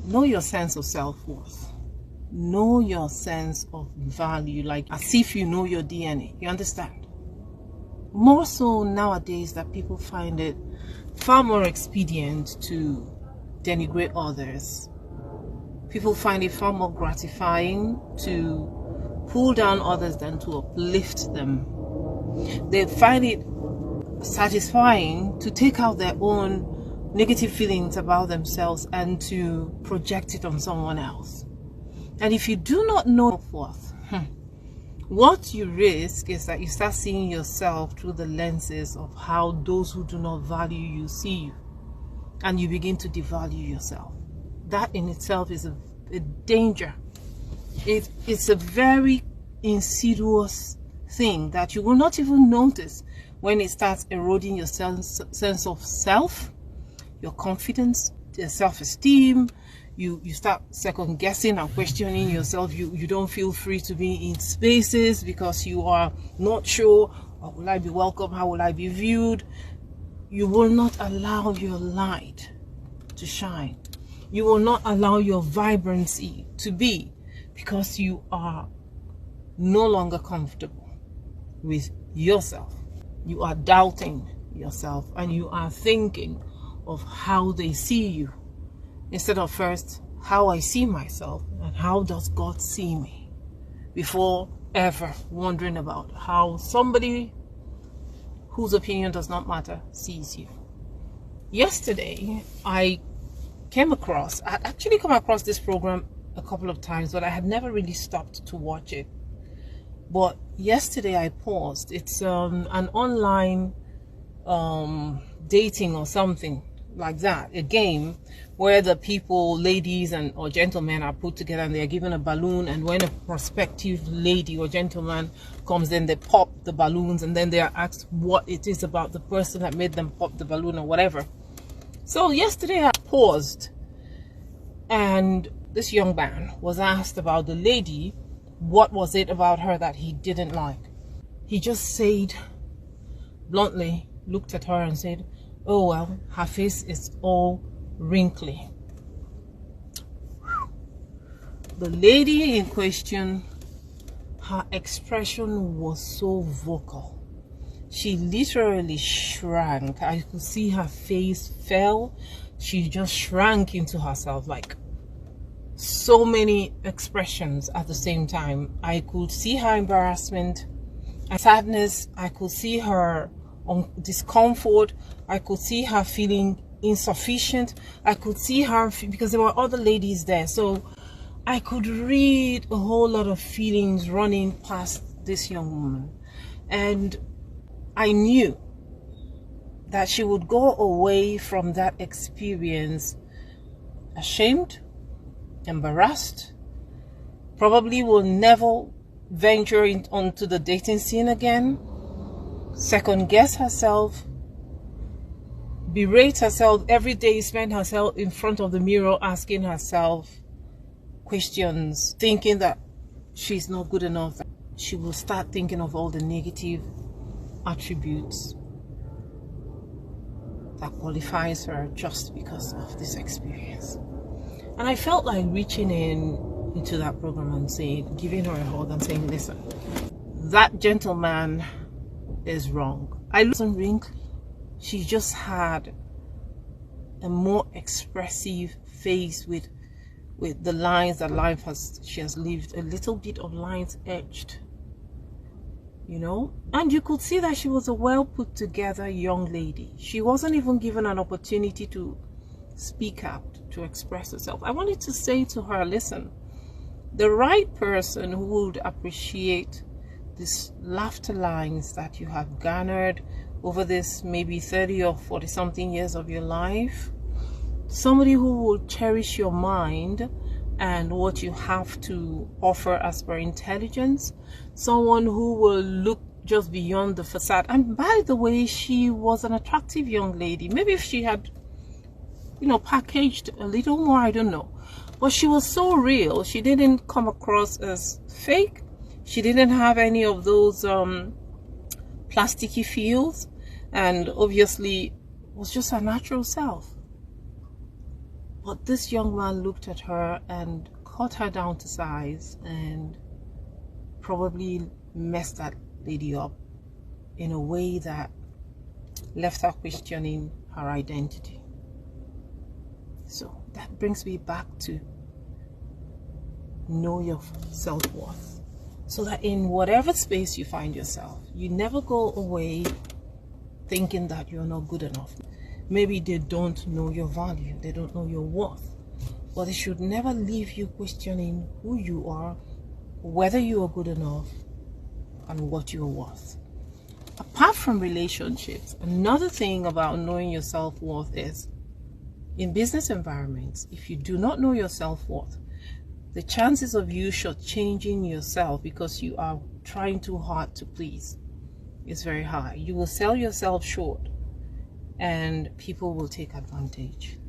know your sense of self-worth. Know your sense of value, like as if you know your DNA. You understand? More so nowadays that people find it far more expedient to denigrate others. People find it far more gratifying to pull down others than to uplift them. They find it satisfying to take out their own negative feelings about themselves and to project it on someone else. And if you do not know self-worth, what you risk is that you start seeing yourself through the lenses of how those who do not value you see you, and you begin to devalue yourself. That in itself is a danger. It's a very insidious thing that you will not even notice when it starts eroding your sense of self, your confidence, your self-esteem. You start second guessing and questioning yourself. You don't feel free to be in spaces because you are not sure, how will I be welcome, how will I be viewed. You will not allow your light to shine. You will not allow your vibrancy to be, because you are no longer comfortable with yourself. You are doubting yourself and you are thinking of how they see you, instead of first how I see myself and how does God see me, before ever wondering about how somebody whose opinion does not matter sees you. Yesterday I actually come across this program a couple of times, but I had never really stopped to watch it. But yesterday I paused. It's an online dating or something like that, a game where the people, ladies or gentlemen, are put together and they are given a balloon, and when a prospective lady or gentleman comes in, they pop the balloons, and then they are asked what it is about the person that made them pop the balloon or whatever. So yesterday I paused, and this young man was asked about the lady, what was it about her that he didn't like. He just said bluntly, looked at her and said, oh well, her face is all wrinkly. The lady in question, her expression was so vocal. She literally shrank. I could see her face fell. She just shrank into herself, like so many expressions at the same time. I could see her embarrassment and sadness. I could see her discomfort. I could see her feeling insufficient. I could see her, because there were other ladies there, so I could read a whole lot of feelings running past this young woman. And I knew that she would go away from that experience ashamed, embarrassed, probably will never venture onto the dating scene again, second guess herself, berate herself every day, spend herself in front of the mirror asking herself questions, thinking that she's not good enough. She will start thinking of all the negative attributes that qualifies her just because of this experience. And I felt like reaching into that program and saying, giving her a hug and saying, listen, that gentleman is wrong. I wasn't wrinkly. She just had a more expressive face with the lines that she has lived, a little bit of lines etched, you know. And you could see that she was a well put together young lady. She wasn't even given an opportunity to speak out, to express herself. I wanted to say to her, listen, the right person who would appreciate these laughter lines that you have garnered over this maybe 30 or 40 something years of your life, somebody who will cherish your mind and what you have to offer as per intelligence, someone who will look just beyond the facade. And by the way, she was an attractive young lady. Maybe if she had, you know, packaged a little more, I don't know, but she was so real. She didn't come across as fake. She didn't have any of those plasticky feels, and obviously was just her natural self. But this young man looked at her and cut her down to size and probably messed that lady up in a way that left her questioning her identity. So that brings me back to know your self-worth, so that in whatever space you find yourself, you never go away thinking that you're not good enough. Maybe they don't know your value, they don't know your worth, but it should never leave you questioning who you are, whether you are good enough, and what you're worth. Apart from relationships, another thing about knowing your self-worth is, in business environments, if you do not know your self-worth, the chances of you shortchanging yourself because you are trying too hard to please is very high. You will sell yourself short and people will take advantage.